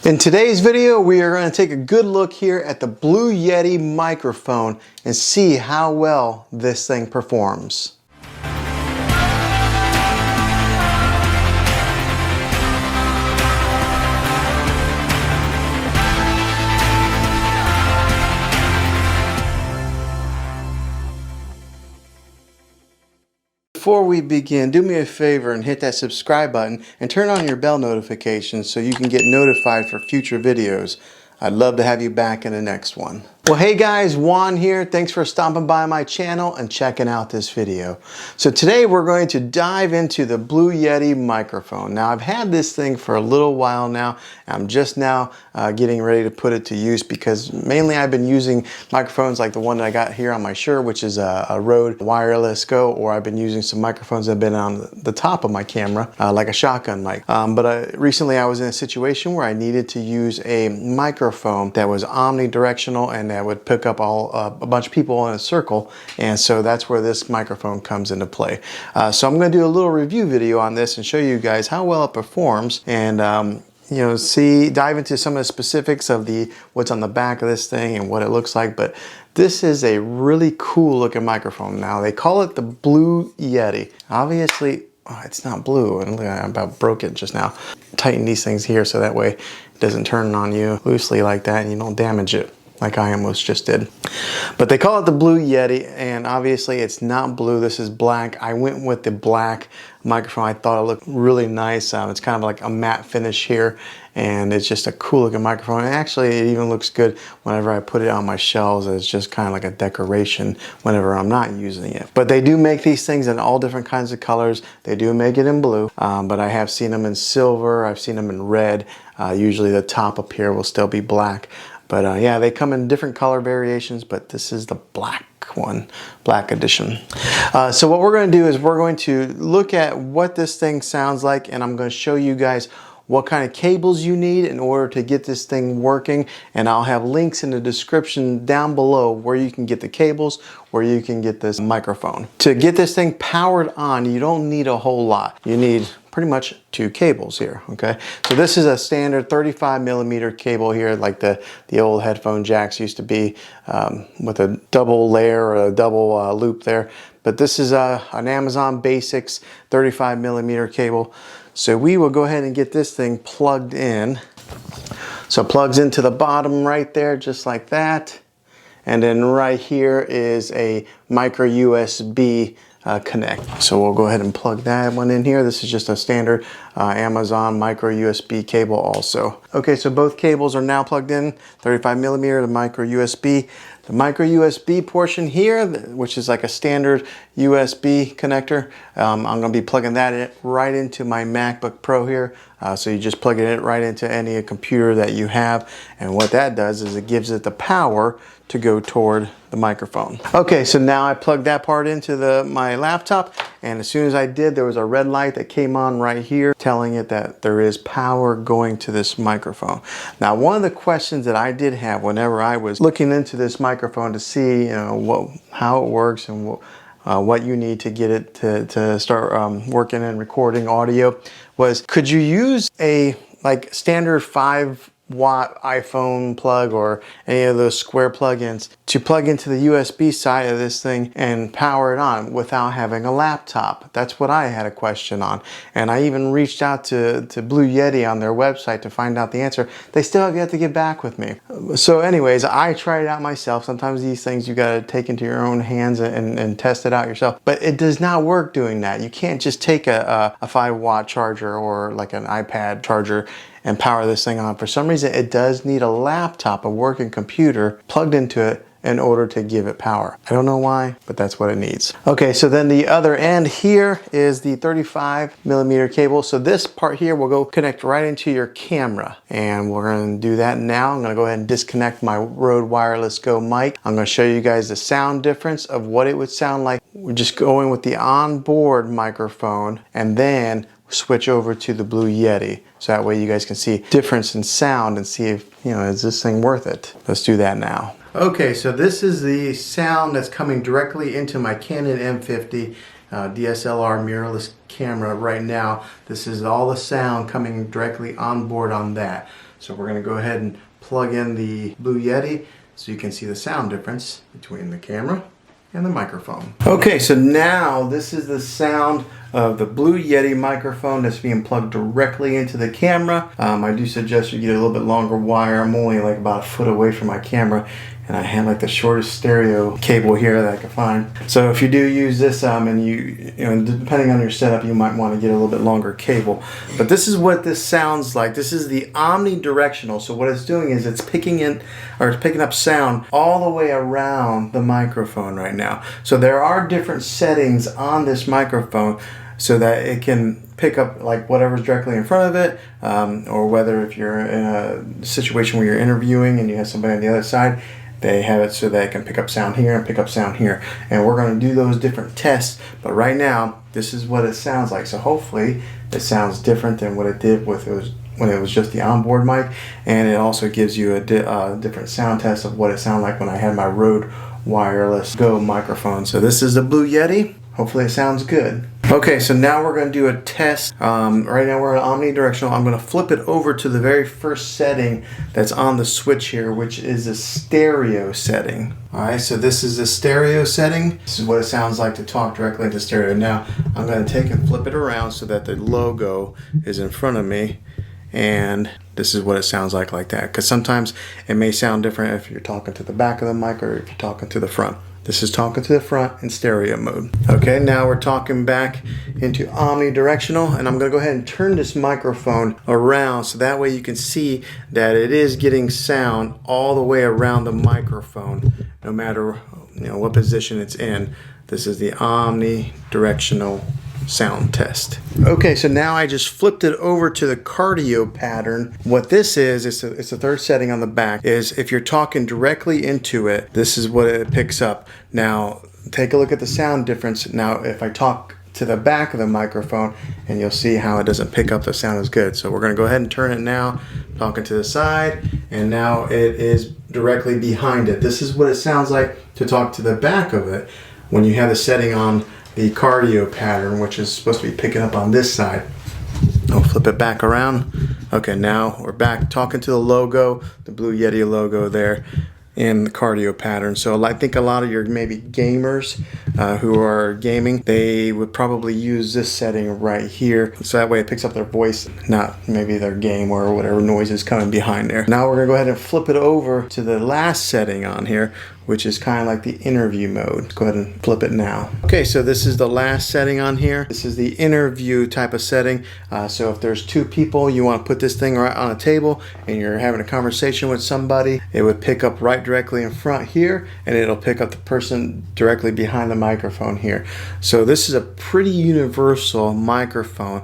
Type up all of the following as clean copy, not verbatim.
In today's video, we are going to take a good look here at the Blue Yeti microphone and see how well this thing performs. Before we begin, do me a favor and hit that subscribe button and turn on your bell notifications so you can get notified for future videos. I'd love to have you back in the next one. Well, hey guys, Juan here. Thanks for stopping by my channel and checking out this video. So today we're going to dive into the Blue Yeti microphone. Now I've had this thing for a little while now. I'm just now getting ready to put it to use because mainly I've been using microphones like the one that I got here on my shirt, which is a Rode Wireless Go, or I've been using some microphones that have been on the top of my camera, like a shotgun mic. Recently I was in a situation where I needed to use a microphone that was omnidirectional and that would pick up a bunch of people in a circle, and so that's where this microphone comes into play. So I'm going to do a little review video on this and show you guys how well it performs, and dive into some of the specifics of what's on the back of this thing and what it looks like. But this is a really cool looking microphone. Now they call it the Blue Yeti. Obviously it's not blue, and I about broke it just now. Tighten these things here so that way it doesn't turn on you loosely like that and you don't damage it like I almost just did. But they call it the Blue Yeti, and obviously it's not blue, this is black. I went with the black microphone. I thought it looked really nice. It's kind of like a matte finish here, and it's just a cool looking microphone. And actually it even looks good whenever I put it on my shelves as just kind of like a decoration whenever I'm not using it. But they do make these things in all different kinds of colors. They do make it in blue, but I have seen them in silver, I've seen them in red. Usually the top up here will still be black. But yeah, they come in different color variations, but this is the black one, black edition. So what we're going to do is we're going to look at what this thing sounds like, and I'm going to show you guys what kind of cables you need in order to get this thing working, and I'll have links in the description down below where you can get the cables, where you can get this microphone. To get this thing powered on, you don't need a whole lot. You need pretty much 2 cables here, okay? So this is a standard 35mm cable here, like the old headphone jacks used to be, with a double layer or a double loop there. But this is an Amazon Basics 35mm cable. So we will go ahead and get this thing plugged in. So it plugs into the bottom right there, just like that. And then right here is a micro USB connect. So we'll go ahead and plug that one in here. This is just a standard Amazon micro USB cable also. Okay, so both cables are now plugged in, 35mm to micro USB. The micro USB portion here, which is like a standard USB connector, I'm going to be plugging that in right into my MacBook Pro here. So you just plug it in right into any computer that you have, and what that does is it gives it the power to go toward the microphone. Okay, so now I plugged that part into my laptop, and as soon as I did, there was a red light that came on right here telling it that there is power going to this microphone. Now, one of the questions that I did have whenever I was looking into this microphone to see how it works and what you need to get it to start working and recording audio was, could you use a standard 5-watt iPhone plug or any of those square plugins to plug into the USB side of this thing and power it on without having a laptop? That's what I had a question on, and I even reached out to Blue Yeti on their website to find out the answer. They still have yet to get back with me. So anyways, I tried it out myself. Sometimes these things you got to take into your own hands and test it out yourself, but it does not work doing that. You can't just take a 5-watt charger or like an iPad charger and power this thing on. For some reason, it does need a laptop, a working computer plugged into it in order to give it power. I don't know why, but that's what it needs. Okay, so then the other end here is the 35mm cable. So this part here will go connect right into your camera, and we're going to do that now. I'm going to go ahead and disconnect my Rode Wireless Go mic. I'm going to show you guys the sound difference of what it would sound like. We're just going with the onboard microphone, and then switch over to the Blue Yeti, so that way you guys can see difference in sound and see if, is this thing worth it? Let's do that now. Okay, so this is the sound that's coming directly into my Canon M50 DSLR mirrorless camera right now. This is all the sound coming directly on board on that. So we're going to go ahead and plug in the Blue Yeti so you can see the sound difference between the camera and the microphone. Okay, so now this is the sound of the Blue Yeti microphone that's being plugged directly into the camera. I do suggest you get a little bit longer wire. I'm only like about a foot away from my camera, and I have like the shortest stereo cable here that I can find. So if you do use this, and you know, depending on your setup, you might want to get a little bit longer cable. But this is what this sounds like. This is the omnidirectional. So what it's doing is it's picking up sound all the way around the microphone right now. So there are different settings on this microphone so that it can pick up like whatever's directly in front of it, or whether if you're in a situation where you're interviewing and you have somebody on the other side, they have it so that it can pick up sound here and pick up sound here. And we're going to do those different tests, but right now this is what it sounds like. So hopefully it sounds different than what it did when it was just the onboard mic, and it also gives you a different sound test of what it sounded like when I had my Rode Wireless Go microphone. So this is the Blue Yeti. Hopefully it sounds good. Okay, so now we're going to do a test. Right now we're on omnidirectional. I'm going to flip it over to the very first setting that's on the switch here, which is a stereo setting. Alright, so this is the stereo setting. This is what it sounds like to talk directly into stereo. Now I'm going to take and flip it around so that the logo is in front of me. And this is what it sounds like that. Because sometimes it may sound different if you're talking to the back of the mic or if you're talking to the front. This is talking to the front in stereo mode. Okay, now we're talking back into omnidirectional, and I'm going to go ahead and turn this microphone around so that way you can see that it is getting sound all the way around the microphone, no matter what position it's in. This is the omnidirectional sound test. Okay, so now I just flipped it over to the cardio pattern. What this is, it's the third setting on the back, is if you're talking directly into it, this is what it picks up. Now, take a look at the sound difference. Now, if I talk to the back of the microphone, and you'll see how it doesn't pick up the sound as good. So we're going to go ahead and turn it now, talking to the side, and now it is directly behind it. This is what it sounds like to talk to the back of it when you have the setting on the cardio pattern, which is supposed to be picking up on this side. I'll flip it back around. Okay, now we're back talking to the logo, the Blue Yeti logo there in the cardio pattern. So I think a lot of your maybe gamers who are gaming, they would probably use this setting right here. So that way it picks up their voice, not maybe their game or whatever noise is coming behind there. Now we're gonna go ahead and flip it over to the last setting on here, which is kind of like the interview mode. Let's go ahead and flip it now. Okay, so this is the last setting on here. This is the interview type of setting. So if there's two people, you want to put this thing right on a table and you're having a conversation with somebody, it would pick up right directly in front here, and it'll pick up the person directly behind the microphone here. So this is a pretty universal microphone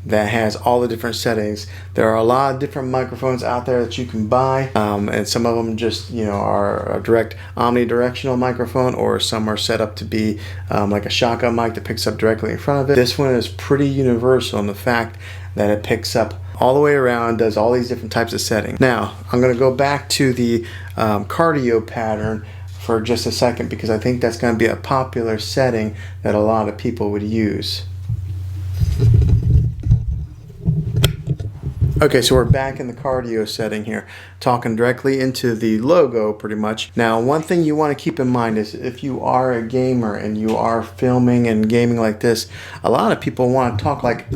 that has all the different settings. There are a lot of different microphones out there that you can buy, and some of them just are a direct omnidirectional microphone, or some are set up to be like a shotgun mic that picks up directly in front of it. This one is pretty universal in the fact that it picks up all the way around, does all these different types of settings. Now I'm going to go back to the cardio pattern for just a second, because I think that's going to be a popular setting that a lot of people would use. Okay, so we're back in the cardio setting here, talking directly into the logo pretty much. Now, one thing you want to keep in mind is if you are a gamer and you are filming and gaming like this, a lot of people want to talk like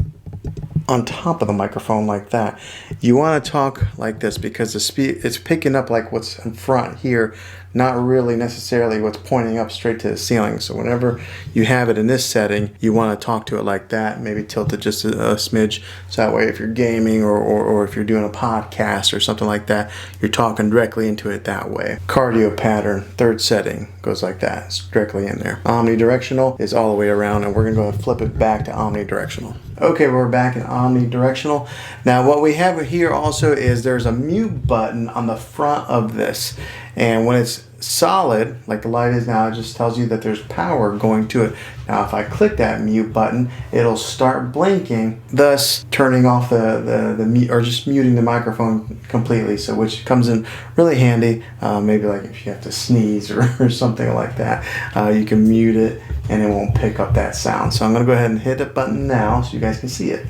on top of the microphone like that. You want to talk like this because it's picking up like what's in front here, not really necessarily what's pointing up straight to the ceiling. So whenever you have it in this setting, you want to talk to it like that, maybe tilt it just a smidge, so that way if you're gaming or if you're doing a podcast or something like that, you're talking directly into it that way. Cardio pattern, third setting, goes like that. It's directly in there. Omnidirectional is all the way around, and we're going to go and flip it back to omnidirectional. Okay, we're back in omnidirectional. Now what we have here also is there's a mute button on the front of this, and when it's solid like the light is now, it just tells you that there's power going to it. Now if I click that mute button, it'll start blinking, thus turning off the mute, or just muting the microphone completely, so which comes in really handy, maybe like if you have to sneeze or something like that, you can mute it and it won't pick up that sound. So I'm going to go ahead and hit the button now so you guys can see it.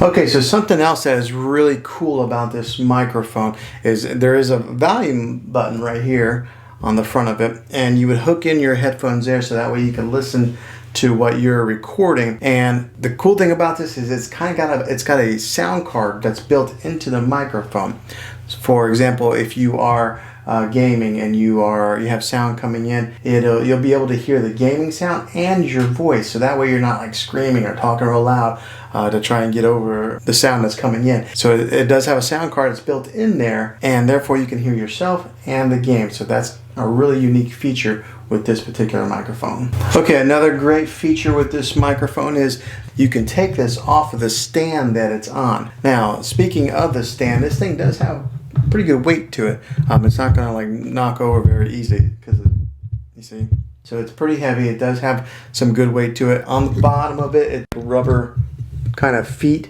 Okay, so something else that is really cool about this microphone is there is a volume button right here on the front of it, and you would hook in your headphones there so that way you can listen to what you're recording. And the cool thing about this is it's got a sound card that's built into the microphone. For example, if you are gaming and you have sound coming in, you'll be able to hear the gaming sound and your voice, so that way you're not like screaming or talking real loud to try and get over the sound that's coming in. So it does have a sound card that's built in there, and therefore you can hear yourself and the game. So that's a really unique feature with this particular microphone. Okay, another great feature with this microphone is you can take this off of the stand that it's on. Now, speaking of the stand, this thing does have pretty good weight to it. It's not gonna like knock over very easy because you see. So it's pretty heavy. It does have some good weight to it. On the bottom of it, it's rubber kind of feet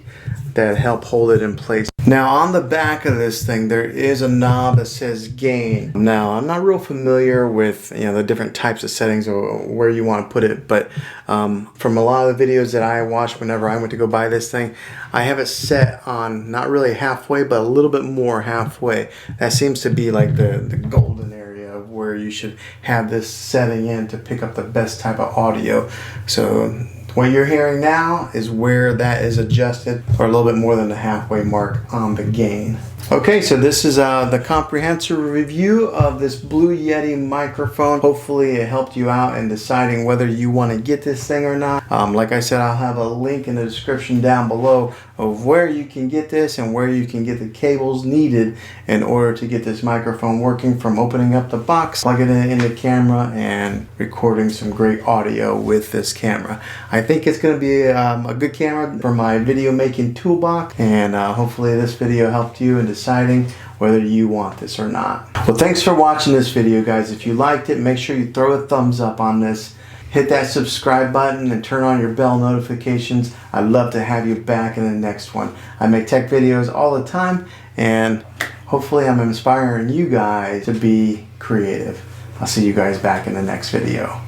that help hold it in place. Now on the back of this thing, there is a knob that says gain. Now I'm not real familiar with the different types of settings or where you want to put it, but from a lot of the videos that I watched whenever I went to go buy this thing, I have it set on not really halfway, but a little bit more halfway. That seems to be like the golden area of where you should have this setting in to pick up the best type of audio. So what you're hearing now is where that is adjusted, or a little bit more than the halfway mark on the gain. Okay, so this is the comprehensive review of this Blue Yeti microphone. Hopefully it helped you out in deciding whether you want to get this thing or not. Like I said, I'll have a link in the description down below of where you can get this and where you can get the cables needed in order to get this microphone working, from opening up the box, plugging it in the camera, and recording some great audio with this camera. I think it's going to be a good camera for my video making toolbox, and hopefully this video helped you in deciding whether you want this or not. Well, thanks for watching this video, guys. If you liked it, make sure you throw a thumbs up on this. Hit that subscribe button and turn on your bell notifications. I'd love to have you back in the next one. I make tech videos all the time, and hopefully I'm inspiring you guys to be creative. I'll see you guys back in the next video.